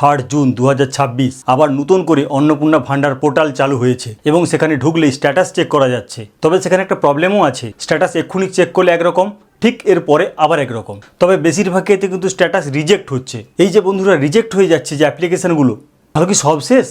3 June 2026 আবার নতুন করে অন্নপূর্ণা ভান্ডার পোর্টাল চালু হয়েছে এবং সেখানে ঢুকলে স্ট্যাটাস চেক করা যাচ্ছে। তবে সেখানে একটা প্রবলেমও আছে, স্ট্যাটাস এক্ষুনি চেক করলে একরকম, ঠিক এরপরে আবার একরকম। তবে বেশিরভাগ ক্ষেত্রে কিন্তু স্ট্যাটাস রিজেক্ট হচ্ছে। এই যে বন্ধুরা রিজেক্ট হয়ে যাচ্ছে যে অ্যাপ্লিকেশনগুলো, তাহলে কি সব শেষ,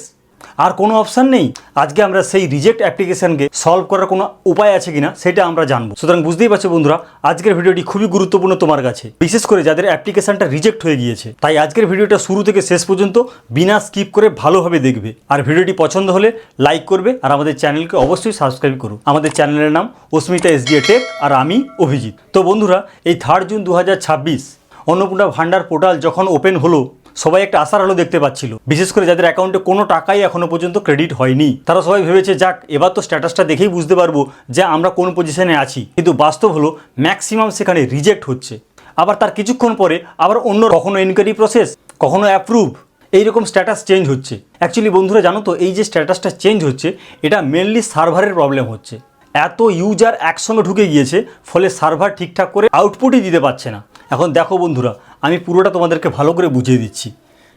আর কোনো অপশান নেই? আজকে আমরা সেই রিজেক্ট অ্যাপ্লিকেশনকে সলভ করার কোনো উপায় আছে কিনা সেটা আমরা জানবো। সুতরাং বুঝতেই পারছো বন্ধুরা, আজকের ভিডিওটি খুবই গুরুত্বপূর্ণ তোমার কাছে, বিশেষ করে যাদের অ্যাপ্লিকেশনটা রিজেক্ট হয়ে গিয়েছে। তাই আজকের ভিডিওটা শুরু থেকে শেষ পর্যন্ত বিনা স্কিপ করে ভালোভাবে দেখবে। আর ভিডিওটি পছন্দ হলে লাইক করবে, আর আমাদের চ্যানেলকে অবশ্যই সাবস্ক্রাইব করো। আমাদের চ্যানেলের নাম অস্মিতা SDA টেক, আর আমি অভিজিৎ। তো বন্ধুরা, এই 3 জুন 2026 অন্নপূর্ণা ভান্ডার পোর্টাল যখন ওপেন হলো, সবাই একটা আশার আলো দেখতে পাচ্ছিল। বিশেষ করে যাদের অ্যাকাউন্টে কোনো টাকাই এখনো পর্যন্ত ক্রেডিট হয়নি, তারা সবাই ভেবেছে যাক এবার তো স্ট্যাটাসটা দেখেই বুঝতে পারবো যে আমরা কোন পজিশনে আছি। কিন্তু বাস্তব হলো ম্যাক্সিমাম সেখানে রিজেক্ট হচ্ছে। আবার তার কিছুক্ষণ পরে আবার অন্য কখনো এনকোয়ারি প্রসেস, কখনো অ্যাপ্রুভ, এইরকম স্ট্যাটাস চেঞ্জ হচ্ছে। অ্যাকচুয়ালি বন্ধুরা জানো তো, এই যে স্ট্যাটাসটা চেঞ্জ হচ্ছে, এটা মেনলি সার্ভারের প্রবলেম হচ্ছে। এত ইউজার একসঙ্গে ঢুকে গিয়েছে, ফলে সার্ভার ঠিকঠাক করে আউটপুটই দিতে পারছে না। এখন দেখো বন্ধুরা, আমি পুরোটা তোমাদেরকে ভালো করে বুঝিয়ে দিচ্ছি।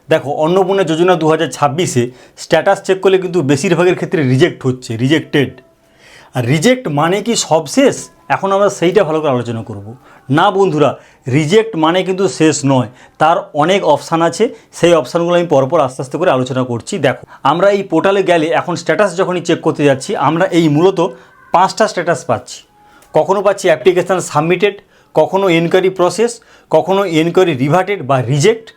দেখো, অন্নপূর্ণা যোজনা 2026-এ স্ট্যাটাস চেক করলে কিন্তু বেশিরভাগের ক্ষেত্রে রিজেক্ট হচ্ছে, রিজেক্টেড। আর রিজেক্ট মানে কি সব শেষ? এখন আমরা সেইটা ভালো করে আলোচনা করব। না বন্ধুরা, রিজেক্ট মানে কিন্তু শেষ নয়, তার অনেক অপশান আছে। সেই অপশানগুলো আমি পরপর আস্তে আস্তে করে আলোচনা করছি। দেখো, আমরা এই পোর্টালে গেলে এখন স্ট্যাটাস যখনই চেক করতে যাচ্ছি, আমরা এই মূলত 5টা স্ট্যাটাস পাচ্ছি। কখনো পাচ্ছি অ্যাপ্লিকেশান সাবমিটেড, কখনো এনকোয়ারি প্রসেস, কখনো এনকোয়ারি রিভার্টেড বা রিজেক্ট,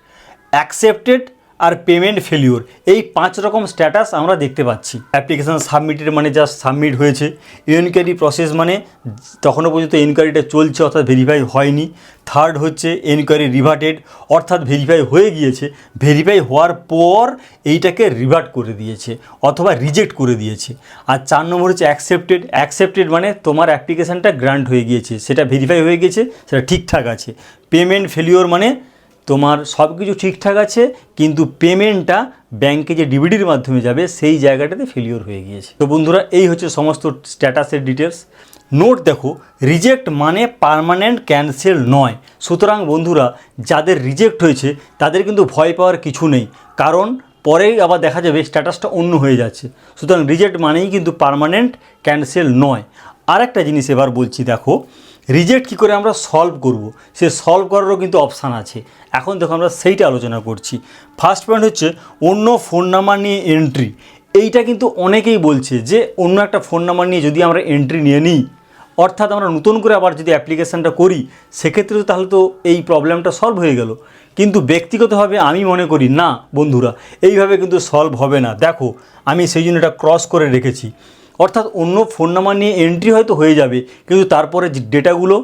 অ্যাকসেপ্টেড আর পেমেন্ট ফেলিওর। এই 5 রকম স্ট্যাটাস আমরা দেখতে পাচ্ছি। অ্যাপ্লিকেশান সাবমিটেড মানে জাস্ট সাবমিট হয়েছে। এনকোয়ারি প্রসেস মানে তখনও পর্যন্ত এনকোয়ারিটা চলছে, অর্থাৎ ভেরিফাই হয়নি। থার্ড হচ্ছে এনকোয়ারি রিভার্টেড, অর্থাৎ ভেরিফাই হয়ে গিয়েছে, ভেরিফাই হওয়ার পর এইটাকে রিভার্ট করে দিয়েছে অথবা রিজেক্ট করে দিয়েছে। আর 4 নম্বর হচ্ছে অ্যাকসেপ্টেড। অ্যাকসেপ্টেড মানে তোমার অ্যাপ্লিকেশানটা গ্রান্ট হয়ে গিয়েছে, সেটা ভেরিফাই হয়ে গিয়েছে, সেটা ঠিকঠাক আছে। পেমেন্ট ফেলিওর মানে তোমার সব কিছু ঠিকঠাক আছে, কিন্তু পেমেন্টটা ব্যাংকে যে ডিবিডির মাধ্যমে যাবে সেই জায়গাটাতে ফেলিওর হয়ে গিয়েছে। তো বন্ধুরা, এই হচ্ছে সমস্ত স্ট্যাটাসের ডিটেলস। নোট দেখো, রিজেক্ট মানে পার্মানেন্ট ক্যান্সেল নয়। সুতরাং বন্ধুরা, যাদের রিজেক্ট হয়েছে তাদের কিন্তু ভয় পাওয়ার কিছু নেই, কারণ পরেই আবার দেখা যাবে স্ট্যাটাসটা অন্য হয়ে যাচ্ছে। সুতরাং রিজেক্ট মানেই কিন্তু পার্মানেন্ট ক্যান্সেল নয়। আর একটা জিনিস এবার বলছি, দেখো রিজেক্ট কী করে আমরা সলভ করব, সে সলভ করারও কিন্তু অপশান আছে। এখন দেখো আমরা সেইটা আলোচনা করছি। ফার্স্ট পয়েন্ট হচ্ছে অন্য ফোন নাম্বার নিয়ে এন্ট্রি। এইটা কিন্তু অনেকেই বলছে যে অন্য একটা ফোন নাম্বার নিয়ে যদি আমরা এন্ট্রি নিয়ে নিই, অর্থাৎ আমরা নতুন করে আবার যদি অ্যাপ্লিকেশানটা করি, সেক্ষেত্রে তাহলে তো এই প্রবলেমটা সলভ হয়ে গেল। কিন্তু ব্যক্তিগতভাবে আমি মনে করি না বন্ধুরা, এইভাবে কিন্তু সলভ হবে না। দেখো, আমি সেই জন্য এটা ক্রস করে রেখেছি। অর্থাৎ অন্য ফোন নাম্বার নিয়ে এন্ট্রি হয়তো হয়ে যাবে, কিন্তু তারপরে যে ডেটাগুলো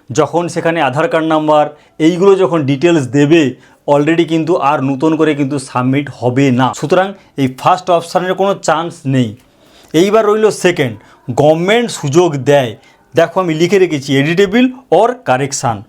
যখন সেখানে আধার কার্ড নাম্বার এইগুলো যখন ডিটেলস দেবে, অলরেডি কিন্তু আর নতুন করে কিন্তু সাবমিট হবে না। সুতরাং এই ফার্স্ট অপশানের কোনো চান্স নেই। এইবার রইল সেকেন্ড, গভর্নমেন্ট সুযোগ দেয়। দেখো, আমি লিখে রেখেছি এডিটেবল অর কারেকশান।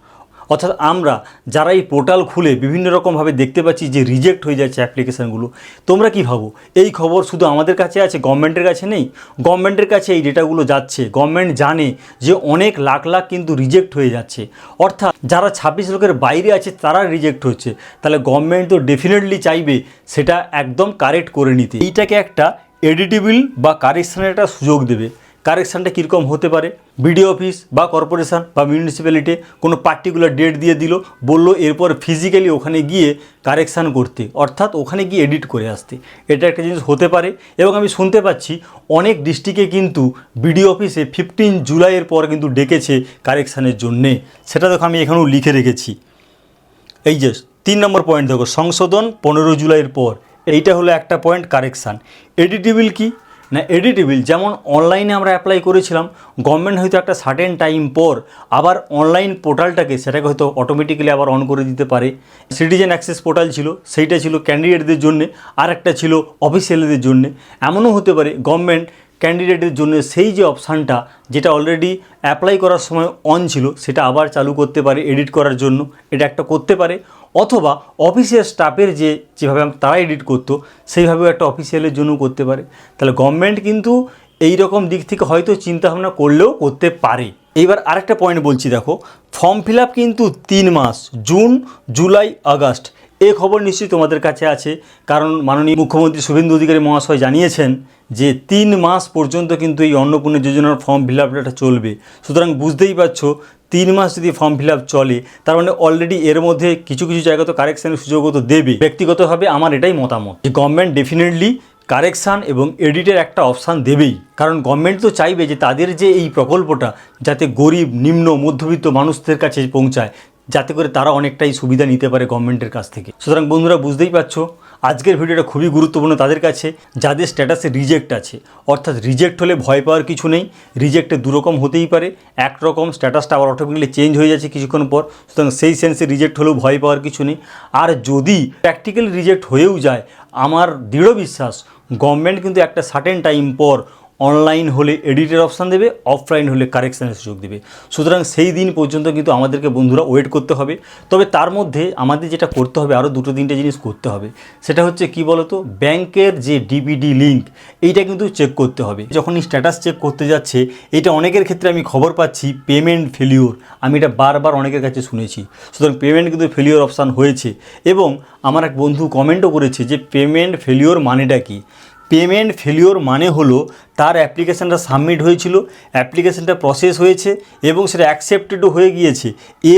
অর্থাৎ আমরা যারা এই পোর্টাল খুলে বিভিন্ন রকমভাবে দেখতে পাচ্ছি যে রিজেক্ট হয়ে যাচ্ছে অ্যাপ্লিকেশানগুলো, তোমরা কি ভাবো এই খবর শুধু আমাদের কাছে আছে, গভর্নমেন্টের কাছে নেই? গভর্নমেন্টের কাছে এই ডেটাগুলো যাচ্ছে। গভর্নমেন্ট জানে যে অনেক লাখ লাখ কিন্তু রিজেক্ট হয়ে যাচ্ছে, অর্থাৎ যারা 26 লোকের বাইরে আছে তারা রিজেক্ট হচ্ছে। তাহলে গভর্নমেন্ট তো ডেফিনেটলি চাইবে সেটা একদম কারেক্ট করে নিতে। এইটাকে একটা এডিটেবল বা কারেকশানের একটা সুযোগ দেবে। কারেকশানটা কীরকম হতে পারে? বিডিও অফিস বা কর্পোরেশন বা মিউনিসিপ্যালিটি কোনো পার্টিকুলার ডেট দিয়ে দিল, বলল এরপর ফিজিক্যালি ওখানে গিয়ে কারেকশান করতে, অর্থাৎ ওখানে গিয়ে এডিট করে আসতে। এটা একটা জিনিস হতে পারে। এবং আমি শুনতে পাচ্ছি অনেক ডিস্ট্রিক্টে কিন্তু বিডিও অফিসে 15 জুলাইয়ের পর কিন্তু ডেকেছে কারেকশানের জন্যে। সেটা দেখো আমি এখানেও লিখে রেখেছি। এই যে 3 নম্বর পয়েন্ট দেখো, সংশোধন 15 জুলাইয়ের পর। এইটা হলো একটা পয়েন্ট কারেকশান। এডিটেবল কি না, এডিটেবল যেমন অনলাইনে আমরা অ্যাপ্লাই করেছিলাম, গভর্নমেন্ট হয়তো একটা সার্টেন টাইম পর আবার অনলাইন পোর্টালটাকে সেটাকে হয়তো অটোমেটিক্যালি আবার অন করে দিতে পারে। সিটিজেন অ্যাক্সেস পোর্টাল ছিল, সেইটা ছিল ক্যান্ডিডেটদের জন্যে, আর একটা ছিল অফিসিয়ালদের জন্যে। এমনও হতে পারে গভর্নমেন্ট ক্যান্ডিডেটের জন্য সেই যে অপশানটা যেটা অলরেডি অ্যাপ্লাই করার সময় অন ছিল, সেটা আবার চালু করতে পারে এডিট করার জন্য। এটা একটা করতে পারে। অথবা অফিসের স্টাফের যেভাবে তারা এডিট করতো, সেইভাবেও একটা অফিসিয়ালের জন্য করতে পারে। তাহলে গভর্নমেন্ট কিন্তু এই রকম দিক থেকে হয়তো চিন্তাভাবনা করলেও করতে পারে। এইবার আরেকটা পয়েন্ট বলছি, দেখো ফর্ম ফিল আপ কিন্তু 3 মাস, জুন, জুলাই, আগস্ট এই খবর নিশ্চয়ই তোমাদের কাছে আছে, কারণ মাননীয় মুখ্যমন্ত্রী শুভেন্দু অধিকারী মহাশয় জানিয়েছেন যে 3 মাস পর্যন্ত কিন্তু এই অন্নপূর্ণা যোজনার ফর্ম ফিল আপটা চলবে। সুতরাং বুঝতেই পারছো 3 মাস যদি ফর্ম ফিল আপ চলে, তার মানে অলরেডি এর মধ্যে কিছু কিছু জায়গা তো কারেকশানের সুযোগও তো দেবে। ব্যক্তিগতভাবে আমার এটাই মতামত যে গভর্নমেন্ট ডেফিনেটলি কারেকশান এবং এডিটের একটা অপশান দেবেই, কারণ গভর্নমেন্ট তো চাইবে যে তাদের যে এই প্রকল্পটা যাতে গরিব নিম্ন মধ্যবিত্ত মানুষদের কাছে পৌঁছায়, যাতে করে তারা অনেকটাই সুবিধা নিতে পারে গভর্নমেন্টের কাছ থেকে। সুতরাং বন্ধুরা বুঝতেই পারছো আজকের ভিডিওটা খুবই গুরুত্বপূর্ণ তাদের কাছে যাদের স্ট্যাটাসে রিজেক্ট আছে। অর্থাৎ রিজেক্ট হলে ভয় পাওয়ার কিছু নেই, রিজেক্টে দুরকম হতেই পারে, একরকম স্ট্যাটাসটা আবার অটোমেটিক্যালি চেঞ্জ হয়ে যাচ্ছে কিছুক্ষণ পর। সুতরাং সেই সেন্সে রিজেক্ট হলেও ভয় পাওয়ার কিছু নেই। আর যদি প্র্যাকটিক্যালি রিজেক্ট হয়েও যায়, আমার দৃঢ় বিশ্বাস গভর্নমেন্ট কিন্তু একটা সার্টেন টাইম পর অনলাইন হলে এডিটের অপশান দেবে, অফলাইন হলে কারেকশানের সুযোগ দেবে। সুতরাং সেই দিন পর্যন্ত কিন্তু আমাদেরকে বন্ধুরা ওয়েট করতে হবে। তবে তার মধ্যে আমাদের যেটা করতে হবে, আরও 2-3টে জিনিস করতে হবে। সেটা হচ্ছে কি বলতো, ব্যাংকের যে ডিবিডি লিঙ্ক এইটা কিন্তু চেক করতে হবে। যখন স্ট্যাটাস চেক করতে যাচ্ছে, এটা অনেকের ক্ষেত্রে আমি খবর পাচ্ছি পেমেন্ট ফেলিওর, আমি এটা বারবার অনেকের কাছে শুনেছি। সুতরাং পেমেন্ট কিন্তু ফেলিওর অপশান হয়েছে। এবং আমার এক বন্ধু কমেন্টও করেছে যে পেমেন্ট ফেলিওর মানেটা কি। পেমেন্ট ফেলিওর মানে হলো তার অ্যাপ্লিকেশানটা সাবমিট হয়েছিল, অ্যাপ্লিকেশানটা প্রসেস হয়েছে এবং সেটা অ্যাকসেপ্টেডও হয়ে গিয়েছে,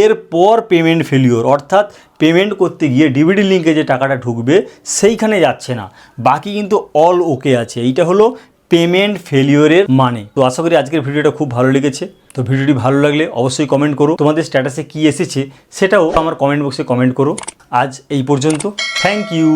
এরপর পেমেন্ট ফেলিওর, অর্থাৎ পেমেন্ট করতে গিয়ে ডিবিডি লিঙ্কে যে টাকাটা ঢুকবে সেইখানে যাচ্ছে না, বাকি কিন্তু অল ওকে আছে। এইটা হলো পেমেন্ট ফেলিওরের মানে। তো আশা করি আজকের ভিডিওটা খুব ভালো লেগেছে। তো ভিডিওটি ভালো লাগলে অবশ্যই কমেন্ট করো, তোমাদের স্ট্যাটাসে কি এসেছে সেটাও আমার কমেন্ট বক্সে কমেন্ট করো। আজ এই পর্যন্ত, থ্যাংক ইউ।